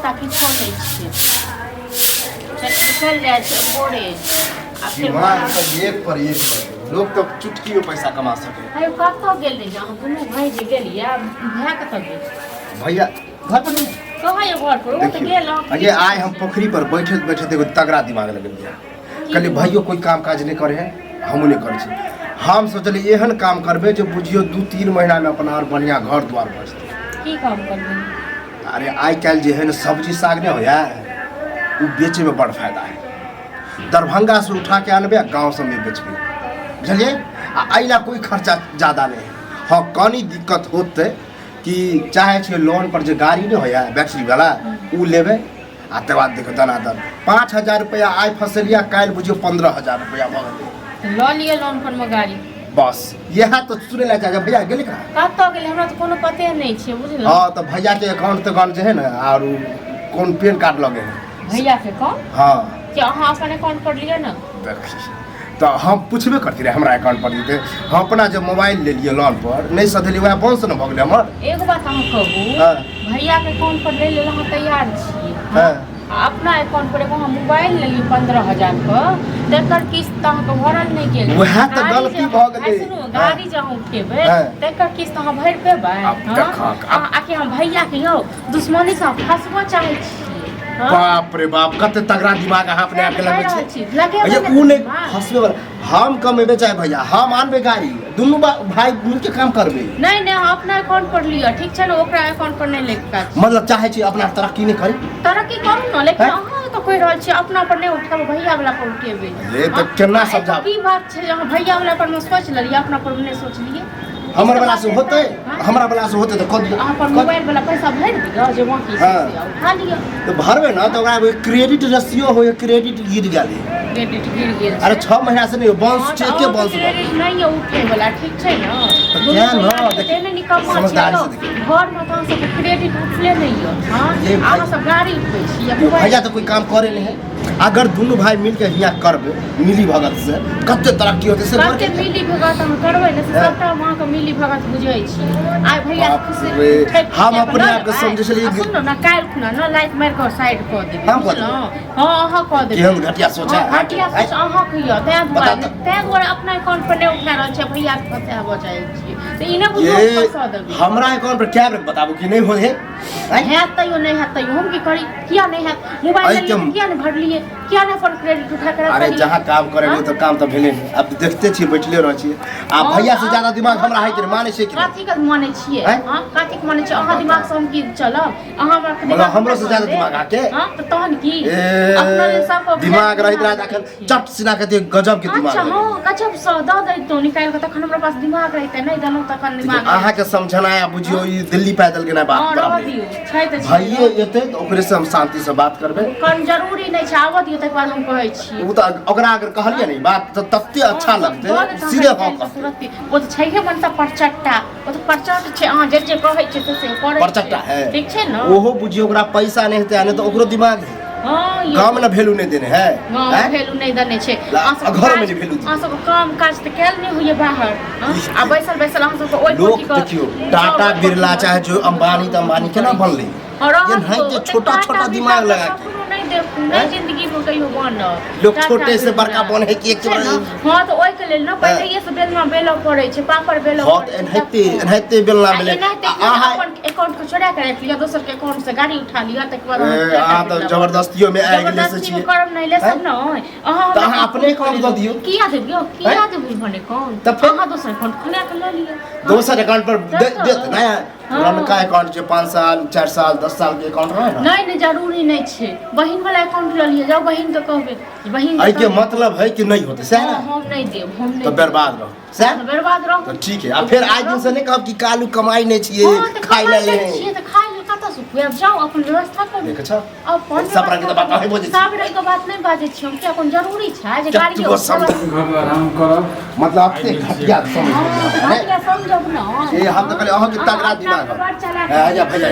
ताकि छोड़े निकल जाए बोरे दिमाग तो एक पर लोग तो चुटकी में पैसा कमा सके। अरे कतो गेल रे हम दुनू भाई जे गेलिया भैया कतो गेल भैया घर पर नहीं कहाँ ये घर पर वो तो गेल ये आए हम पोखरी पर बैठे बैठे एगो तगड़ा दिमाग लगे कहली भाइयों कोई काम काज नहीं करे है हम नहीं करे छी। हम सोचली एहन काम करबे जो बुझियो 2-3 महीना में अपना और बढ़िया घर द्वार बचते। की काम करबे? अरे आई काल जे है ना सब्जी साग नहीं होया वो बेचे में बड़ फायदा है। दरभंगा से उठा के आनबे गाँव सब में बेचबे बुझलिए। अला कोई खर्चा ज़्यादा नहीं है। हाँ कनी दिक्कत होते कि चाहे छे लोन पर जो गाड़ी नहीं होया बैटरी वाला वो लेबे आ तकर बाद देखो दनादन 5,000 रुपया आय फसलिया काल बुझियो 15,000 रुपया भगल लो लिए लोन पर में गाड़ी बस यह तो सुने ला जाएगा भैया गेले का कतो गेल हमरा तो कोनो पते नहीं छे बुझल। हां तो भैया के अकाउंट तो गन जे है ना और कौन पैन कार्ड लगे भैया के कौन हां क्या हां अपन अकाउंट पर लिए ना तो हम पूछबे करती रहे हमरा अकाउंट पर देते हम अपना जब मोबाइल ले लिए लोन पर नहीं सधली वह बाउंस न भगले हमर। एगो बात हम कहबू भैया के अकाउंट पर ले हम तैयार छी अपना अकाउंट पर हम मोबाइल ले ली 15,000 पर तेकर किस्त अहाँ भरल नहीं गेल वह तो गलती भ गेलै। सुनो गाड़ी जहाँ उठेबे तेकर किस्त अहाँ भर पेबै आके हम भैया के यौ दुश्मनी से फंसबो चाहे छी। बाप रे बाप कते तगड़ा दिमाग अहाँ अपने आप के लगे छी ये उ नहीं फंसबे वाला हम कमेबे चाहे भैया हम आनबे गाड़ी दोनों भाई मिल के काम करबे नहीं नहीं अपना अकाउंट पर लियो ठीक छै ना ओकरा अकाउंट पर नहीं लेके मतलब चाहे छी अपना तरक्की नहीं करी तरक्की करू ना लेकिन अहाँ तो कोई रहल छी अपना पर नहीं उठाबो भैया वाला पर उठेबे ये तो केना समझा की बात छै अहाँ भैया वाला पर में सोच लेलिए अपना पर नहीं सोच लिए हमर वाला से होते हमरा वाला से होते तो कह दियो अहाँ पर मोबाइल वाला पैसा भर दियो जे बाकी से उठा लियो तो भरबे ना तो ओकरा क्रेडिट रसियो होय क्रेडिट गिर गेलै क्रेडिट गिर गेल अरे 6 महीना से नहीं बाउंस चेक के बाउंस क्रेडिट नहीं उठे वाला ठीक छै ना क्या ना देने निकम समझदारी से देखिए घर में तो सब क्रेडिट उठले नहीं हो हां अहाँ सब गाड़ी उठबै छी भैया तो कोई काम करे नहीं है अगर दोनों भाई मिल के हिया करबे मिली भगत से कते तरक्की होते से कते मिली भगत हम करबै ने सबटा मां के मिली भगत बुझै छी आइ भैया खुशी हम अपने आप के समझे छलिए सुन ना काल खुना ना लाइट मार के साइड क देबै हां अहाँ क देबै केहन घटिया सोचा घटिया सोच अहाँ कहियो तै दुआरे अपना अकाउंट पर नहीं उठा रहल छै भैया के पता बचाइ छी त इने बुझो पैसा देबै हमरा अकाउंट पर क्या बताबू कि नहीं होए है तैयो नहीं है तैयो हम की करी किया नहीं है मोबाइल में किया नहीं भर लिए किया नहीं अपन क्रेडिट उठा कर अरे जहां काम करेंगे तो काम तो भेले नहीं अब देखते छी बैठले रह छी आ भैया से ज्यादा दिमाग हमरा है कि माने छै कि काथी के माने छिए हां काथी के माने छै अहाँ दिमाग से हम की चलब अहाँ मतलब हमरो से ज्यादा दिमाग आके हां तो तहन की अपना ले सब दिमाग रहित रह अखन चट सिना के गजब के दिमाग अच्छा हां गजब से द दे तो निकाल के तखन हमरा पास दिमाग रहते नहीं दनो तखन दिमाग अहाँ के समझना बुझियो ई दिल्ली पैदल के ना बात बराबर भाइये एते तो ओकरे से हम शांति से बात करबे कन जरूरी नहीं छै आवा दियो तक बाद हम कहै छी वो तो ओकरा अगर कहलिए नहीं बात तो तत्ते अच्छा लगते सीधे हां कहते वो तो छैहे बनता परचट्टा वो तो परचट छै अहाँ जे कहै छै से करे परचट्टा है ठीक छै ना ओहो बुझियो ओकरा पैसा नहीं हेते आने तो ओकरो दिमाग है हां काम ना वैल्यू नहीं देने है हां वैल्यू नहीं देने छै घर में नहीं वैल्यू अहाँ सब काम काज त कैल नहीं होइए बाहर आ बैसल बैसल अहाँ सब ओइ लोग देखियो टाटा बिरला चाहे जो अंबानी त अंबानी केना बनले ये नहीं छोटा छोटा दिमाग लगा नहीं जिंदगी में कहियो बन लोग छोटे से बड़का बन है कि एक हां तो ओइ के लेल ना पहिले ये सब बेलना बेलो पड़े छै पापड़ बेलो बहुत एनहते बेलना बेले अहाँ अपन अकाउंट को छोड़ा के रख लिया दोसर के अकाउंट से गाड़ी उठा लिया तक बाद अहाँ तो जबरदस्तियों में आ गेले से छी करब नहीं ले सब न अहाँ अपने अकाउंट द दियो किया देबियो किया देबो भने अकाउंट तब अहाँ दोसर अकाउंट खोला के ले लिया दोसर अकाउंट पर देत नया पुरानका अकाउंट छै 5 साल 4 साल 10 साल के अकाउंट रहे ना नहीं जरूरी नहीं छै बहिन वाला अकाउंट ले लिया जाओ बहिन के कहबे बहिन आई के मतलब है कि नहीं होते सही ना हम नहीं देब हम नहीं तो बर्बाद रहो सही बर्बाद रहो तो ठीक है अब फिर आज दिन से नहीं कहब कि कालू कमाई नहीं छिए खाई ले छिए त खाई ले कत से अब जाओ अपन व्यवस्था कर देख छ अपन सब रंग के बात नहीं बोझे सब रंग के बात नहीं बाजे छी हम के अपन जरूरी छै जे गाड़ी घर आराम करब मतलब आपसे घटिया समझब ना ये हम तो कहले अहाँ के तगड़ा दिमाग है जा भैया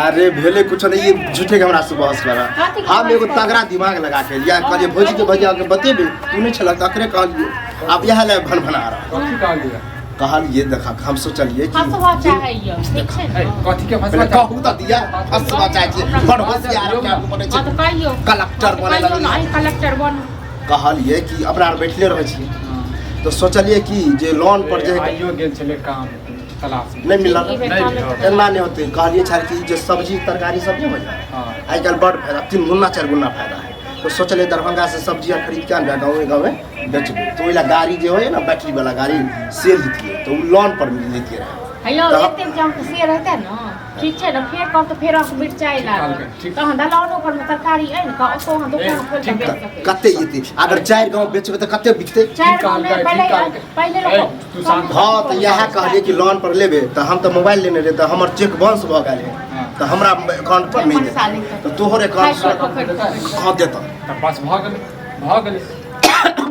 अरे भेले कुछ नहीं ये झूठे के हमरा से बहस करा हम एगो तगड़ा दिमाग लगा के लिया कहलिए भौजी के भैया के बतेबे तू नहीं छलक तकरे कहलिए अब यह ले भन भना रहा कथि कह दिया कहलिए देखा हम सोचलिए कि फसवा चाहिए ठीक छै ने कथी के पहले फसवा कहू त दिया फसवा चाहिए बड़ होशियार के आगू बढ़े हां छै तो कहियो कलेक्टर बने कहियो लगलिए नहीं कलेक्टर बन कहलिए कि अपना आर बैठले रहे छी तो सोचलिए कि जे लोन पर जे आइयो गेल छले काम तलाश नहीं मिला ई बेटा में तो एना नहीं होते कहलिए छाड़ कि जे सब्जी तरकारी सब नहीं हो जाए हां आज कल बड़ फायदा 3 गुना 4 गुना फायदा है तो सोचले दरभंगा से सब्जियां खरीद के आने गाँव में बेचबे तो ओला गाड़ी जो है ना बैटरी वाला गाड़ी से लेती तो लोन पर लेती रहे हेलो तो- एते जम के से रहते ना ठीक छै ना फिर कब तो फिर मिर्चाई लाग ठीक। तो हम दलानो पर में तरकारी है ना तो हम दुकान खोल के बेच सके कते येते अगर 4 गांव बेचबे तो कते बिकते चार ठीक में कहलकै, पहले ठीक कहलकै। पहले ए, लोग तू शांत हाँ तो यह कहलिए कि लोन पर लेबे तो हम तो मोबाइल लेने रहे तो हमर चेक बाउंस भ गेल हाँ। तो हमरा अकाउंट पर नहीं दे तो तोहर अकाउंट से कहाँ देता त बस भ गेल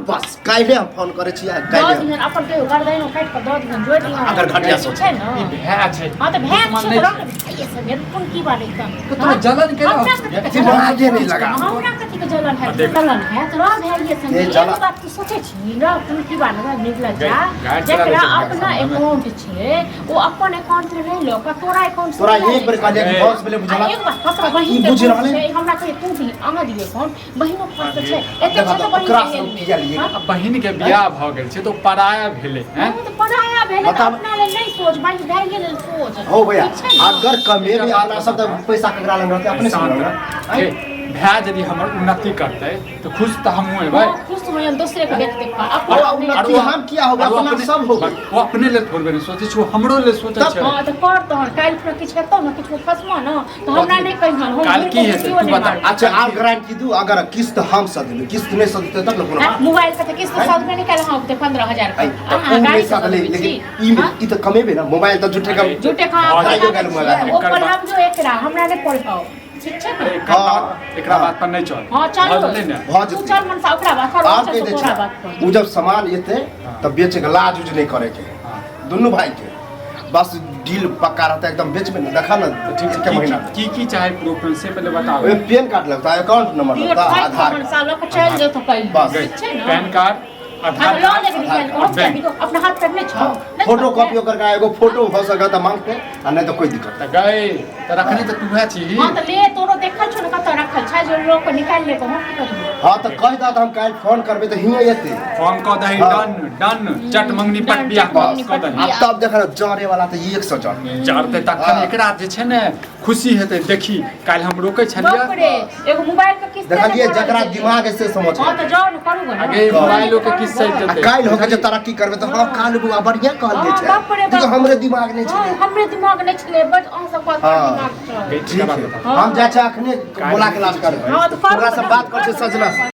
बस काल्हे हम फोन करे छी दो काल्हे दिन अपन के गर्दन काट के दो दिन जोड़ दिया अगर घटिया सोच छै ना ई भए छै हां तो भैंस दुश्मन छै नहीं रख ये सब ये कौन की बात है तो तोरा जलन केना दिमागे नहीं लगा हमरा कथि के जलन है देख। जलन है तो रह है ये संग ये ये जलन- बात की सोचे छी ना तुम की बात है निकल जा गाड़ी चला जेकरा ले अपना अकाउंट छै वो अपन अकाउंट में नहीं लो का तोरा अकाउंट तोरा एक बार कहलिए कि बॉस बोले बुझला एक बात पता ई बहिन बुझि रहले? छै हमरा कहे तू भी आमा दिए अकाउंट बहिनो फंस छै एते देखा छै तो तो बहिन ओकरा के सब हेल्प किया लिए हाँ? अब बहिन के बियाह भ गेल छै तो पराया भेलै हैं तो पढ़ाया भेले तो बताब- अपना ले नहीं सोच भाई भाई ले सोच हो भैया ठीक छै ना? अगर कमेबे अपना सब तो पैसा केकरा लग रहते अपने से लग ए, भाय यदि हमर उन्नति करतै तो खुश तो हमहूँ हेबै खुश हुए दूसरे को देखते का और अपने उन्नति हम किया होगा और अपना अपने- सब होगा वो अपने ले थोड़बे नहीं सोचे छै वो हमरो ले सोचे तब- छै हाँ तो कर तो काल पर किछ हेतौ ना किछ फसमा ना तो हमरा नहीं कहि हम काल की हेतै? तू बता। अच्छा आप गारंटी दू अगर किस्त हम सद देबे किस्त नहीं सदते तब ना कोनो मोबाइल से किस्त हैं? सब में निकाल हम तो 15000 आई का तो नहीं सद ले लेकिन ई तो कमेबे ना मोबाइल तो झूठे का झूठे का हाँ, भाइयों का मोबाइल वो पर हम जो एकरा हमरा नहीं पढ़ पाओ ठीक छै ना एकरा बात पर नहीं चल हाँ चलो भजले ने भऽ तू जेतै। चल मन सा ओकरा बात कर आप कह दे तोरा बात कर उ जब सामान एते तब बेचे के लाज उज नहीं करे के दोनों भाई के बस डील पक्का रहता है एकदम बेचबे ना देखा ना ठीक एक है महीना की चाहे प्रूफ से पहले बताओ ओए पैन कार्ड लगता है अकाउंट नंबर ये लगता है फाइल आधार मन सालों का चल जो तो पहले बस। ठीक छै ना पैन कार्ड आधार हम लो कार्ड लेके निकाल और के बैंक अपना हाथ पर नहीं छो फोटो कॉपी ओकर का एगो फोटो हो सके तो मांगते आ नहीं तो कोई दिक्कत त गए त रखने त तू है छी हाँ तो ले तोरो देखल छो ना कत रखल छै जो लोग को निकाल ले को हम की करू हाँ तो कह दा हम काल फोन करबे तो हियां एते फोन क दही हाँ। डन चट मंगनी पट डन, बियाह चट मंगनी क पट दही बियाह। अब तब देख रहा जाने वाला तो 100 जान चढ़ते तखन एकरा जे छै ने खुशी हेतै देखी काल हम रोकै बाप छलियै रे एगो मोबाइल का किस्त देखलिए जकरा दिमाग से समझ हाँ तो जाओ ना करू ना आगे मोबाइलो के किस्सा देतै काल होके जे तरक्की करबे तो हम काल बुआ बढ़िया कहल हाँ, दे बाप रे छै बाप। हमरे दिमाग नहीं हाँ, छै हमरे दिमाग नहीं चले बस अहाँ सब बात हाँ। दिमाग चल ठीक है हम जा छै अखने बोला के लाज करबे हाँ, तो करू ओकरा से ना। बात कर छै सजना से